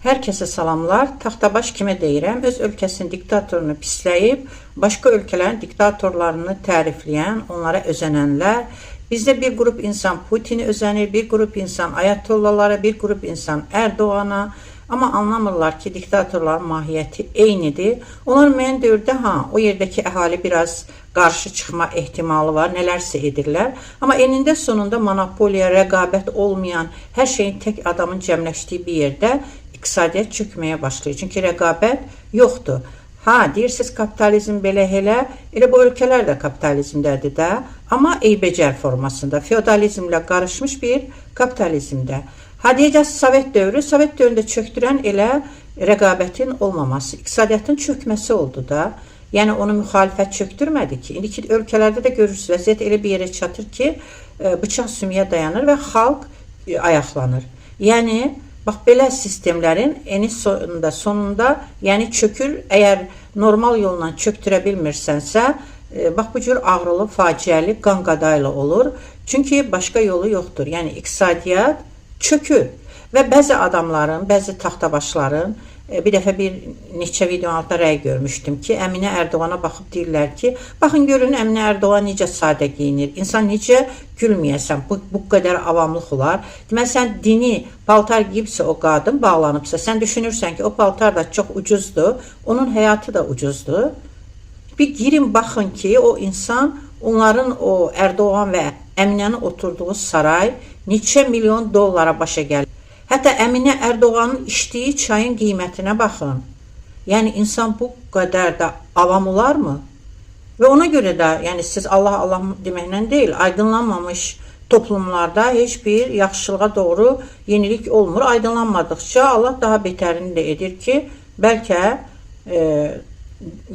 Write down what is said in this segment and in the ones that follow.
Hər kəsə salamlar. Taxtabaş kimə deyirəm? Öz ölkəsinin diktatorunu pisləyib, başqa ölkələrin diktatorlarını tərifləyən, onlara özənənlər. Bizdə bir qrup insan Putini özənir, bir qrup insan Ayatollalara, bir qrup insan Erdoğana. Amma anlamırlar ki, diktatorların mahiyyəti eynidir. Onlar müəyyən dövrdə, o yerdəki əhali biraz qarşı çıxma ehtimalı var, nələrsə edirlər. Amma enində sonunda monopoliya, rəqabət olmayan, hər şeyin tək adamın cəmləşdiyi bir yerdə iqtisadiyyat çökməyə başlayır. Çünki rəqabət yoxdur. Deyirsiniz kapitalizm belə elə bu ölkələr də kapitalizmdədir də, amma eybəcər formasında, feodalizmlə qarışmış bir kapitalizmdə. Deyəcəksiniz Sovet dövründə çöktürən elə rəqabətin olmaması, iqtisadiyyatın çökməsi oldu da. Yəni onu müxalifət çöktürmədi ki. İndiki ölkələrdə də görürsünüz, vəziyyət elə bir yerə çatır ki, bıçaq sümüyə dayanır və xalq ayaqlanır. Yəni bax belə sistemlərin sonunda yəni çökür. Əgər normal yolla çöktürə bilmirsənsə, bax bu cür ağrılı, faciəli, qan qadaylı olur. Çünki başqa yolu yoxdur. Yəni iqtisadiyyat çökür və bəzi adamların, bəzi taxtabaşların, bir dəfə bir neçə videonun altında rəy görmüşdüm ki, Əminə Erdoğana baxıb deyirlər ki, baxın görün Əminə Erdoğan necə sadə giyinir, insan necə gülməyəsən, bu qədər avamlıq olar. Deməli, sən dini paltar giyibsə o qadın bağlanıbsa, sən düşünürsən ki, o paltar da çox ucuzdur, onun həyatı da ucuzdur. Bir girin baxın ki, o insan, onların o Erdoğan və Əminənin oturduğu saray neçə milyon dollara başa gəlir. Hətta Əminə Erdoğanın içdiyi çayın qiymətinə baxın. Yəni, insan bu qədər də avam olarmı? Və ona görə də, yəni siz Allah deməklə deyil, aydınlanmamış toplumlarda heç bir yaxşılığa doğru yenilik olmur. Aydınlanmadıqca Allah daha betərini də edir ki, bəlkə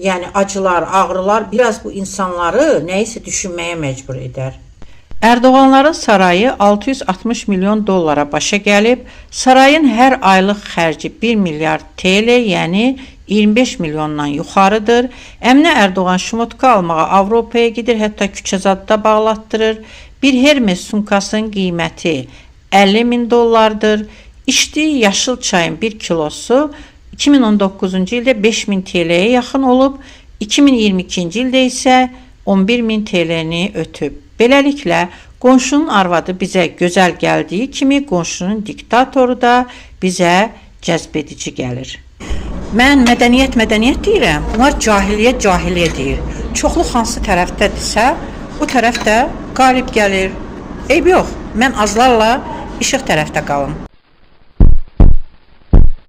yəni acılar, ağrılar biraz bu insanları nəyisə düşünməyə məcbur edər. Erdoğanların sarayı 660 milyon dollara başa gəlib, sarayın hər aylıq xərci 1 milyard TL, yəni 25 milyondan yuxarıdır. Əminə Erdoğan şumotka almağa Avropaya gedir, hətta küçəzadda bağlatdırır. Bir Hermes sumkasının qiyməti 50 min dollardır. İçdiyi yaşıl çayın 1 kilosu 2019-cu ildə 5 min TL'ye yaxın olub, 2022-ci ildə isə 11 min TL'ni ötüb. Beləliklə, qonşunun arvadı bizə gözəl gəldiyi kimi, qonşunun diktatoru da bizə cəzbedici gəlir. Mən mədəniyyət deyirəm, bunlar cahiliyyə deyir. Çoxluq hansı tərəfdədirsə, bu tərəf də qalib gəlir. Eyb yox, mən azlarla işıq tərəfdə qalım.